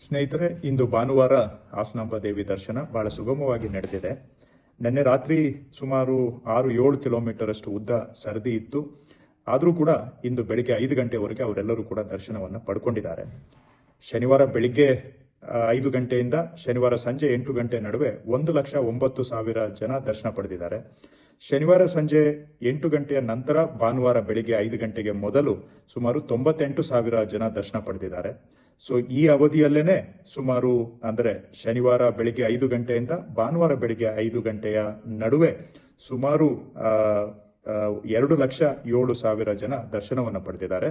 ಸ್ನೇಹಿತರೆ, ಇಂದು ಭಾನುವಾರ ಹಾಸನಾಂಬ ದೇವಿ ದರ್ಶನ ಬಹಳ ಸುಗಮವಾಗಿ ನಡೆದಿದೆ. ನಿನ್ನೆ ರಾತ್ರಿ ಸುಮಾರು 6-7 ಕಿಲೋಮೀಟರ್ ಅಷ್ಟು ಉದ್ದ ಸರದಿ ಇತ್ತು. ಆದರೂ ಕೂಡ ಇಂದು ಬೆಳಿಗ್ಗೆ 5 ಗಂಟೆವರೆಗೆ ಅವರೆಲ್ಲರೂ ಕೂಡ ದರ್ಶನವನ್ನು ಪಡ್ಕೊಂಡಿದ್ದಾರೆ. ಶನಿವಾರ ಬೆಳಿಗ್ಗೆ 5 ಗಂಟೆಯಿಂದ ಶನಿವಾರ ಸಂಜೆ 8 ಗಂಟೆ ನಡುವೆ 1,09,000 ಜನ ದರ್ಶನ ಪಡೆದಿದ್ದಾರೆ. ಶನಿವಾರ ಸಂಜೆ 8 ಗಂಟೆಯ ನಂತರ ಭಾನುವಾರ ಬೆಳಿಗ್ಗೆ 5 ಗಂಟೆಗೆ ಮೊದಲು ಸುಮಾರು 98,000 ಜನ ದರ್ಶನ ಪಡೆದಿದ್ದಾರೆ. ಸೊ ಈ ಅವಧಿಯಲ್ಲೇನೆ ಸುಮಾರು ಅಂದ್ರೆ ಶನಿವಾರ ಬೆಳಿಗ್ಗೆ 5 ಗಂಟೆಯಿಂದ ಭಾನುವಾರ ಬೆಳಿಗ್ಗೆ 5 ಗಂಟೆಯ ನಡುವೆ ಸುಮಾರು 2,07,000 ಜನ ದರ್ಶನವನ್ನು ಪಡೆದಿದ್ದಾರೆ.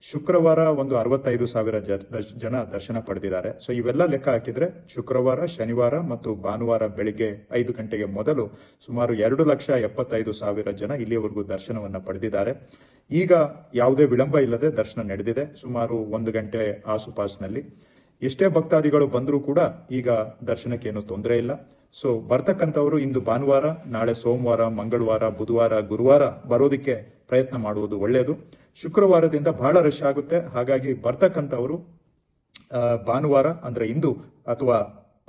ಶುಕ್ರವಾರ ಒಂದು 65,000 ಜನ ದರ್ಶನ ಪಡೆದಿದ್ದಾರೆ. ಸೊ ಇವೆಲ್ಲ ಲೆಕ್ಕ ಹಾಕಿದ್ರೆ ಶುಕ್ರವಾರ, ಶನಿವಾರ ಮತ್ತು ಭಾನುವಾರ ಬೆಳಿಗ್ಗೆ 5 ಗಂಟೆಗೆ ಮೊದಲು ಸುಮಾರು 2,75,000 ಜನ ಇಲ್ಲಿಯವರೆಗೂ ದರ್ಶನವನ್ನು ಪಡೆದಿದ್ದಾರೆ. ಈಗ ಯಾವುದೇ ವಿಳಂಬ ಇಲ್ಲದೆ ದರ್ಶನ ನಡೆದಿದೆ. ಸುಮಾರು 1 ಗಂಟೆ ಆಸುಪಾಸಿನಲ್ಲಿ ಎಷ್ಟೇ ಭಕ್ತಾದಿಗಳು ಬಂದರೂ ಕೂಡ ಈಗ ದರ್ಶನಕ್ಕೇನು ತೊಂದರೆ ಇಲ್ಲ. ಸೊ ಬರ್ತಕ್ಕಂಥವರು ಇಂದು ಭಾನುವಾರ, ನಾಳೆ ಸೋಮವಾರ, ಮಂಗಳವಾರ, ಬುಧವಾರ, ಗುರುವಾರ ಬರೋದಕ್ಕೆ ಪ್ರಯತ್ನ ಮಾಡುವುದು ಒಳ್ಳೆಯದು. ಶುಕ್ರವಾರದಿಂದ ಬಹಳ ರಶ್ ಆಗುತ್ತೆ. ಹಾಗಾಗಿ ಬರ್ತಕ್ಕಂಥವರು ಭಾನುವಾರ ಅಂದ್ರೆ ಇಂದು ಅಥವಾ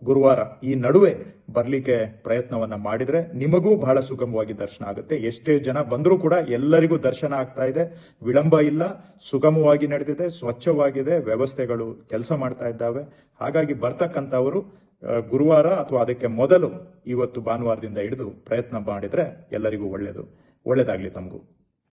ಗುರುವಾರ ಈ ನಡುವೆ ಬರ್ಲಿಕ್ಕೆ ಪ್ರಯತ್ನವನ್ನ ಮಾಡಿದ್ರೆ ನಿಮಗೂ ಬಹಳ ಸುಗಮವಾಗಿ ದರ್ಶನ ಆಗುತ್ತೆ. ಎಷ್ಟೇ ಜನ ಬಂದರೂ ಕೂಡ ಎಲ್ಲರಿಗೂ ದರ್ಶನ ಆಗ್ತಾ ಇದೆ. ವಿಳಂಬ ಇಲ್ಲ, ಸುಗಮವಾಗಿ ನಡೆದಿದೆ, ಸ್ವಚ್ಛವಾಗಿದೆ, ವ್ಯವಸ್ಥೆಗಳು ಕೆಲಸ ಮಾಡ್ತಾ ಇದ್ದಾವೆ. ಹಾಗಾಗಿ ಬರ್ತಕ್ಕಂಥವರು ಗುರುವಾರ ಅಥವಾ ಅದಕ್ಕೆ ಮೊದಲು ಇವತ್ತು ಭಾನುವಾರದಿಂದ ಹಿಡಿದು ಪ್ರಯತ್ನ ಮಾಡಿದ್ರೆ ಎಲ್ಲರಿಗೂ ಒಳ್ಳೆಯದಾಗ್ಲಿ ತಮಗೂ.